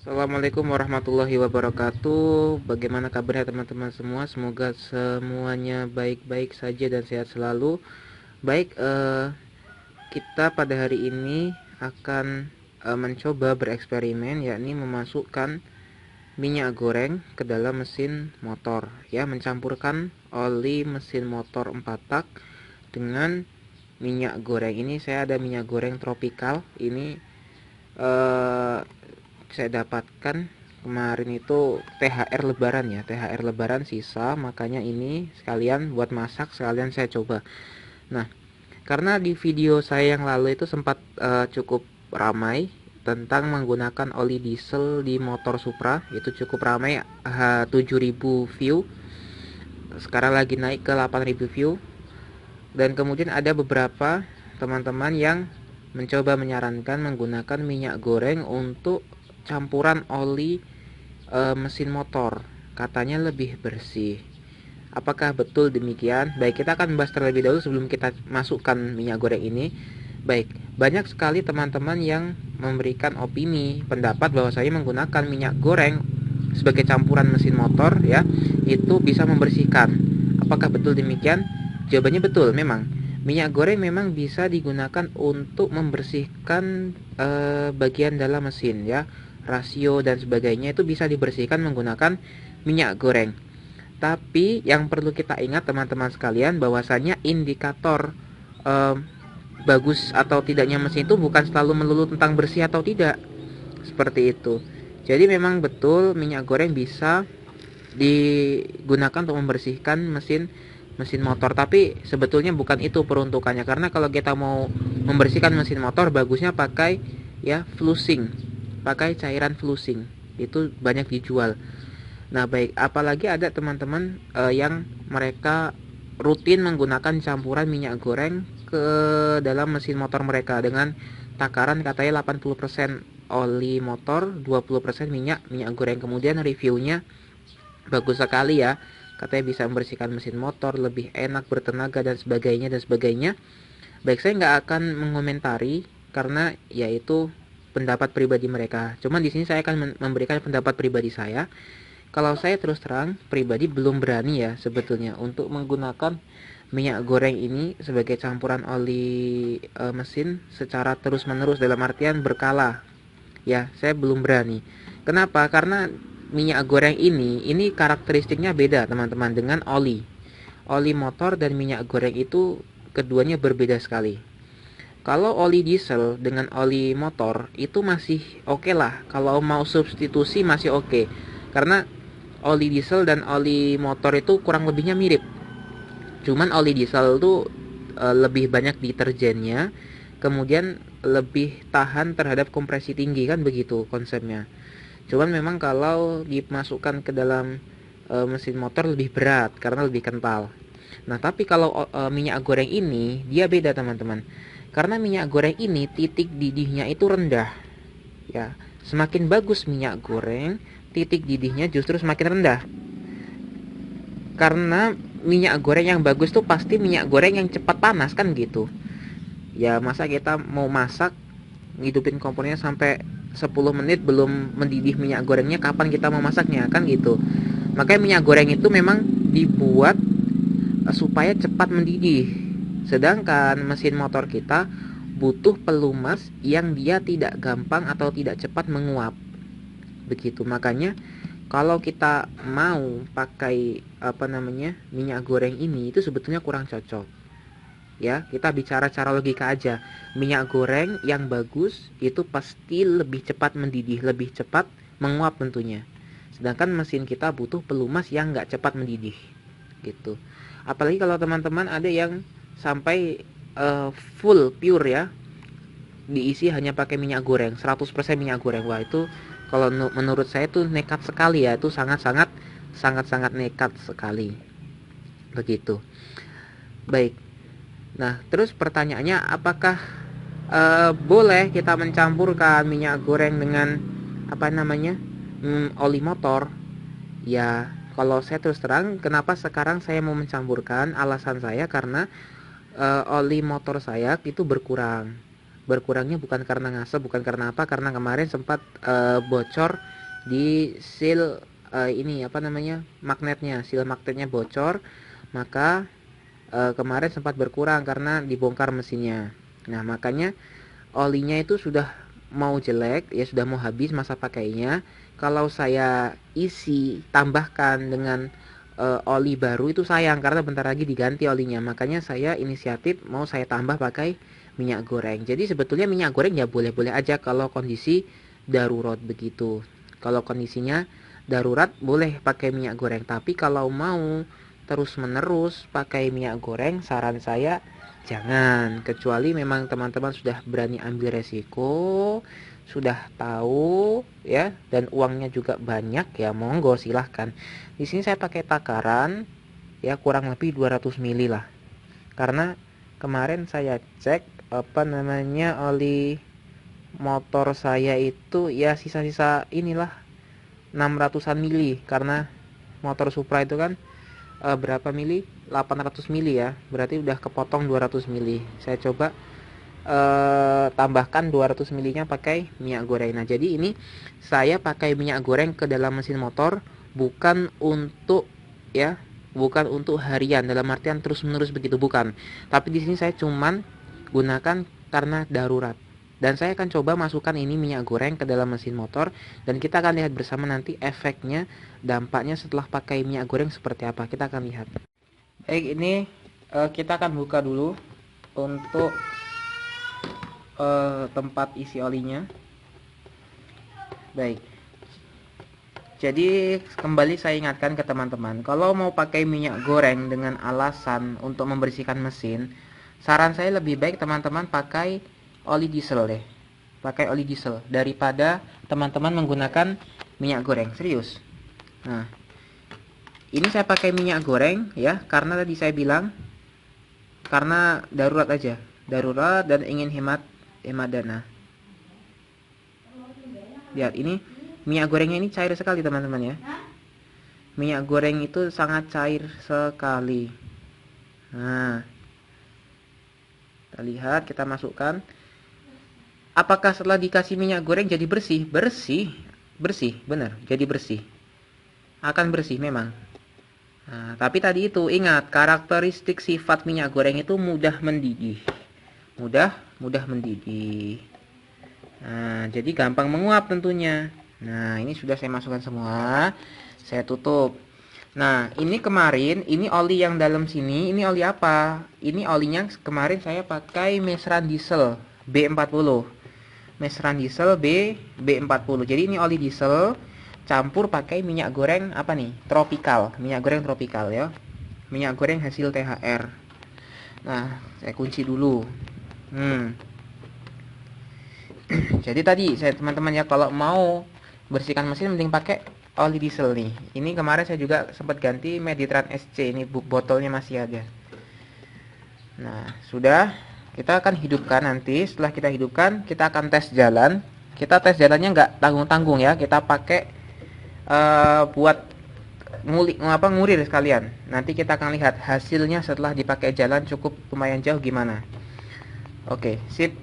Assalamualaikum warahmatullahi wabarakatuh. Bagaimana kabarnya teman-teman semua? Semoga semuanya baik-baik saja dan sehat selalu. Baik, kita pada hari ini akan mencoba bereksperimen, yakni memasukkan minyak goreng ke dalam mesin motor, ya, mencampurkan oli mesin motor 4 tak dengan minyak goreng. Ini saya ada minyak goreng tropikal. Ini eh, saya dapatkan kemarin itu THR lebaran, ya, THR lebaran sisa, makanya ini sekalian buat masak, sekalian saya coba. Nah, karena di video saya yang lalu itu sempat cukup ramai tentang menggunakan oli diesel di motor Supra, itu cukup ramai, 7.000 view. Sekarang lagi naik ke 8.000 view. Dan kemudian ada beberapa teman-teman yang mencoba menyarankan menggunakan minyak goreng untuk campuran oli mesin motor, katanya lebih bersih. Apakah betul demikian? Baik, kita akan membahas terlebih dahulu sebelum kita masukkan minyak goreng ini. Baik, banyak sekali teman-teman yang memberikan opini, pendapat bahwa saya menggunakan minyak goreng sebagai campuran mesin motor, ya, itu bisa membersihkan. Apakah betul demikian? Jawabannya betul, memang. Minyak goreng memang bisa digunakan untuk membersihkan bagian dalam mesin, ya. Rasio dan sebagainya itu bisa dibersihkan menggunakan minyak goreng. Tapi yang perlu kita ingat teman-teman sekalian, bahwasanya indikator eh, bagus atau tidaknya mesin itu bukan selalu melulu tentang bersih atau tidak. Seperti itu. Jadi memang betul minyak goreng bisa digunakan untuk membersihkan mesin mesin motor, tapi sebetulnya bukan itu peruntukannya, karena kalau kita mau membersihkan mesin motor bagusnya pakai, ya, flusing, pakai cairan flusing, itu banyak dijual. Nah, baik, apalagi ada teman-teman yang mereka rutin menggunakan campuran minyak goreng ke dalam mesin motor mereka dengan takaran katanya 80% oli motor, 20% minyak goreng. Kemudian reviewnya bagus sekali, ya. Katanya bisa membersihkan mesin motor, lebih enak, bertenaga dan sebagainya dan sebagainya. Baik, saya nggak akan mengomentari karena yaitu pendapat pribadi mereka. Cuman di sini saya akan memberikan pendapat pribadi saya. Kalau saya terus terang pribadi belum berani, ya, sebetulnya untuk menggunakan minyak goreng ini sebagai campuran oli mesin secara terus menerus, dalam artian berkala, ya, saya belum berani. Kenapa? Karena minyak goreng ini karakteristiknya beda teman-teman dengan oli motor. Dan minyak goreng itu keduanya berbeda sekali. Kalau oli diesel dengan oli motor itu masih oke lah, kalau mau substitusi masih oke, karena oli diesel dan oli motor itu kurang lebihnya mirip. Cuman oli diesel itu lebih banyak deterjennya, kemudian lebih tahan terhadap kompresi tinggi, kan begitu konsepnya. Cuman memang kalau dimasukkan ke dalam mesin motor lebih berat karena lebih kental. Nah, tapi kalau minyak goreng ini dia beda, teman-teman. Karena minyak goreng ini titik didihnya itu rendah, ya. Semakin bagus minyak goreng, titik didihnya justru semakin rendah. Karena minyak goreng yang bagus tuh pasti minyak goreng yang cepat panas, kan gitu. Ya, masa kita mau masak ngidupin kompornya sampai 10 menit belum mendidih minyak gorengnya, kapan kita mau masaknya, kan gitu. Makanya minyak goreng itu memang dibuat supaya cepat mendidih. Sedangkan mesin motor kita butuh pelumas yang dia tidak gampang atau tidak cepat menguap. Begitu. Makanya kalau kita mau pakai minyak goreng ini itu sebetulnya kurang cocok. Ya, kita bicara cara logika aja. Minyak goreng yang bagus itu pasti lebih cepat mendidih, lebih cepat menguap tentunya. Sedangkan mesin kita butuh pelumas yang nggak cepat mendidih, gitu. Apalagi kalau teman-teman ada yang sampai full pure, ya, diisi hanya pakai minyak goreng, 100% minyak goreng. Wah, itu kalau menurut saya itu nekat sekali, ya. Itu sangat nekat sekali. Begitu. Baik. Nah, terus pertanyaannya, apakah boleh kita mencampurkan minyak goreng dengan oli motor? Ya, kalau saya terus terang, kenapa sekarang saya mau mencampurkan? Alasan saya karena oli motor saya itu berkurang. Berkurangnya bukan karena ngasep, bukan karena apa, karena kemarin sempat bocor di seal ini apa namanya, magnetnya, seal magnetnya bocor, maka kemarin sempat berkurang karena dibongkar mesinnya. Nah, makanya olinya itu sudah mau jelek, ya sudah mau habis masa pakainya. Kalau saya isi tambahkan dengan oli baru itu sayang karena bentar lagi diganti olinya. Makanya saya inisiatif mau saya tambah pakai minyak goreng. Jadi sebetulnya minyak goreng ya boleh-boleh aja kalau kondisi darurat begitu. Kalau kondisinya darurat boleh pakai minyak goreng, tapi kalau mau terus-menerus pakai minyak goreng, saran saya jangan, kecuali memang teman-teman sudah berani ambil resiko, sudah tahu ya, dan uangnya juga banyak ya, monggo silahkan. Di sini saya pakai takaran ya kurang lebih 200 mili lah. Karena kemarin saya cek apa namanya oli motor saya itu ya sisa-sisa inilah 600-an mili, karena motor Supra itu kan berapa mili? 800 mili ya. Berarti udah kepotong 200 mili. Saya coba tambahkan 200 milinya pakai minyak goreng. Nah, jadi ini saya pakai minyak goreng ke dalam mesin motor bukan untuk ya, bukan untuk harian dalam artian terus-menerus begitu, bukan. Tapi di sini saya cuman gunakan karena darurat. Dan saya akan coba masukkan ini minyak goreng ke dalam mesin motor dan kita akan lihat bersama nanti efeknya, dampaknya setelah pakai minyak goreng seperti apa. Kita akan lihat. Baik, ini kita akan buka dulu untuk tempat isi olinya. Baik. Jadi kembali saya ingatkan ke teman-teman, kalau mau pakai minyak goreng dengan alasan untuk membersihkan mesin, saran saya lebih baik teman-teman pakai oli diesel deh. Pakai oli diesel daripada teman-teman menggunakan minyak goreng, serius. Nah, ini saya pakai minyak goreng ya, karena tadi saya bilang karena darurat aja. Darurat dan ingin hemat dana. Lihat ini minyak gorengnya ini cair sekali teman-teman ya. Minyak goreng itu sangat cair sekali. Nah, kita lihat, kita masukkan. Apakah setelah dikasih minyak goreng jadi bersih? Bersih, benar, jadi bersih. Akan bersih memang. Nah, tapi tadi itu ingat, karakteristik sifat minyak goreng itu mudah mendidih. Mudah mendidih. Nah, jadi gampang menguap tentunya. Nah, ini sudah saya masukkan semua. Saya tutup. Nah, ini kemarin, ini oli yang dalam sini, ini oli apa? Ini olinya kemarin saya pakai Mesran Diesel B40. Mesran Diesel B40. Jadi ini oli diesel campur pakai minyak goreng apa nih? Tropical, minyak goreng tropical ya. Minyak goreng hasil THR. Nah, saya kunci dulu. Jadi tadi saya teman-teman ya, kalau mau bersihkan mesin mending pakai oli diesel nih. Ini kemarin saya juga sempat ganti Meditran SC, ini botolnya masih ada. Nah, sudah. Kita akan hidupkan nanti. Setelah kita hidupkan, kita akan tes jalan. Kita tes jalannya nggak tanggung-tanggung ya. Kita pakai buat ngurir sekalian. Nanti kita akan lihat hasilnya setelah dipakai jalan cukup lumayan jauh gimana. Oke, sip.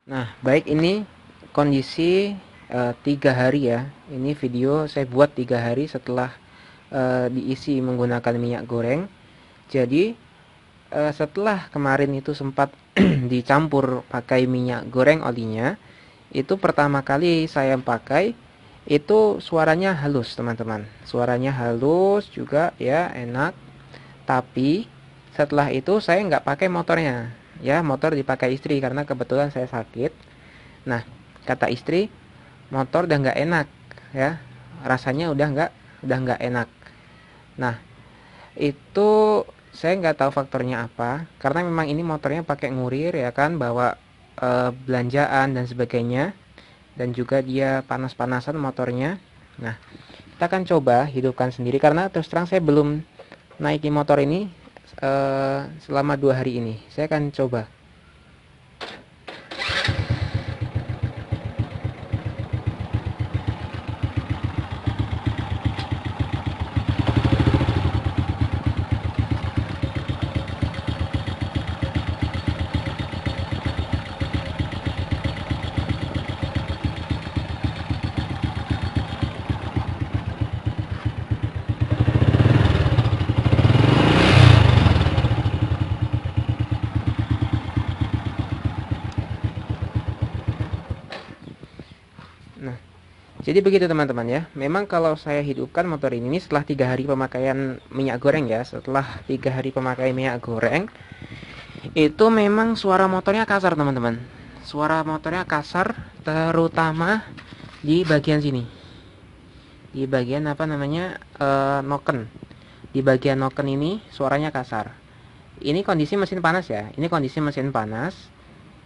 Nah, baik, ini kondisi 3 hari ya. Ini video saya buat 3 hari setelah diisi menggunakan minyak goreng. Jadi setelah kemarin itu sempat dicampur pakai minyak goreng olinya, itu pertama kali saya pakai itu suaranya halus teman-teman, suaranya halus juga ya, enak. Tapi setelah itu saya nggak pakai motornya ya, motor dipakai istri karena kebetulan saya sakit. Nah, kata istri motor udah nggak enak ya, rasanya udah nggak enak. Nah, itu saya nggak tahu faktornya apa, karena memang ini motornya pakai ngurir ya kan, bawa belanjaan dan sebagainya, dan juga dia panas-panasan motornya. Nah, kita akan coba hidupkan sendiri karena terus terang saya belum naiki motor ini selama 2 hari ini. Saya akan coba. Nah, jadi begitu teman-teman ya. Memang kalau saya hidupkan motor ini setelah 3 hari pemakaian minyak goreng ya, setelah 3 hari pemakaian minyak goreng, itu memang suara motornya kasar teman-teman. Suara motornya kasar, terutama di bagian sini, di bagian apa namanya, noken. Di bagian noken ini suaranya kasar. Ini kondisi mesin panas ya. Ini kondisi mesin panas.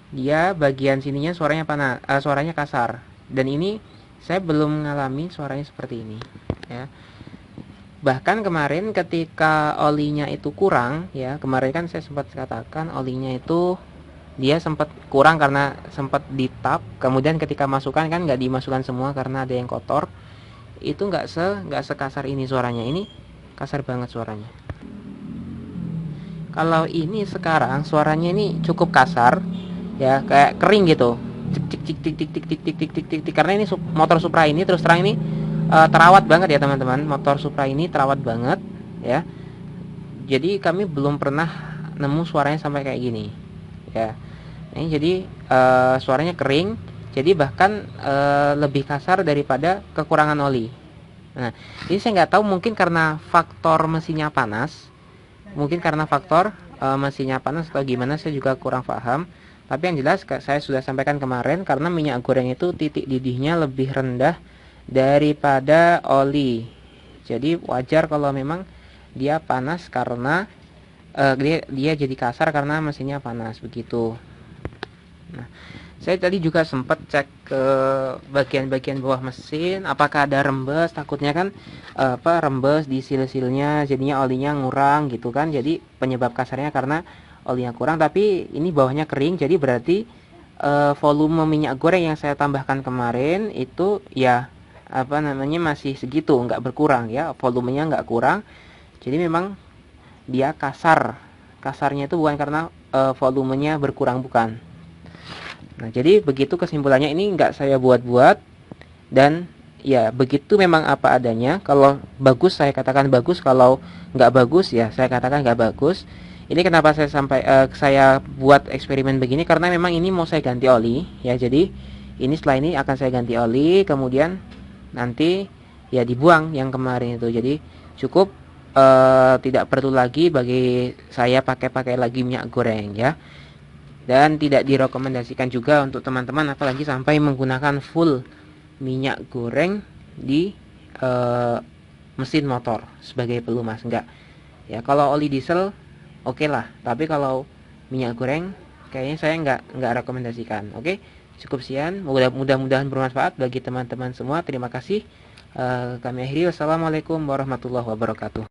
Dia bagian sininya suaranya panas, suaranya kasar. Dan ini saya belum mengalami suaranya seperti ini ya. Bahkan kemarin ketika olinya itu kurang ya, kemarin kan saya sempat katakan olinya itu dia sempat kurang karena sempat ditap, kemudian ketika masukkan kan nggak dimasukkan semua karena ada yang kotor. Itu nggak sekasar ini suaranya. Ini kasar banget suaranya. Kalau ini sekarang suaranya ini cukup kasar ya, kayak kering gitu. Cik cik cik cik cik cik cik cik cik cik cik. Karena ini motor Supra ini terus terang ini terawat banget ya teman-teman. Motor Supra ini terawat banget ya. Jadi kami belum pernah nemu suaranya sampai kayak gini ya. Ini jadi suaranya kering. Jadi bahkan lebih kasar daripada kekurangan oli. Nah, ini saya nggak tahu, mungkin karena faktor mesinnya panas, mungkin karena faktor mesinnya panas atau gimana, saya juga kurang paham. Tapi yang jelas saya sudah sampaikan kemarin, karena minyak goreng itu titik didihnya lebih rendah daripada oli. Jadi wajar kalau memang dia panas karena dia jadi kasar karena mesinnya panas begitu. Nah, saya tadi juga sempat cek ke bagian-bagian bawah mesin, apakah ada rembes. Takutnya kan rembes di sil-silnya, jadinya olinya ngurang gitu kan. Jadi penyebab kasarnya karena olinya kurang. Tapi ini bawahnya kering, jadi berarti volume minyak goreng yang saya tambahkan kemarin itu ya apa namanya masih segitu, nggak berkurang ya, volumenya nggak kurang. Jadi memang dia kasar. Kasarnya itu bukan karena volumenya berkurang, bukan. Nah, jadi begitu kesimpulannya, ini nggak saya buat-buat, dan ya begitu memang apa adanya. Kalau bagus saya katakan bagus, kalau nggak bagus ya saya katakan nggak bagus. Ini kenapa saya buat eksperimen begini, karena memang ini mau saya ganti oli ya. Jadi ini setelah ini akan saya ganti oli, kemudian nanti ya dibuang yang kemarin itu. Jadi cukup tidak perlu lagi bagi saya pakai lagi minyak goreng ya. Dan tidak direkomendasikan juga untuk teman-teman, apalagi sampai menggunakan full minyak goreng di mesin motor sebagai pelumas, enggak ya. Kalau oli diesel oke lah, tapi kalau minyak goreng kayaknya saya enggak rekomendasikan. Oke, cukup sekian, mudah-mudahan bermanfaat bagi teman-teman semua. Terima kasih. Kami akhiri, wassalamualaikum warahmatullahi wabarakatuh.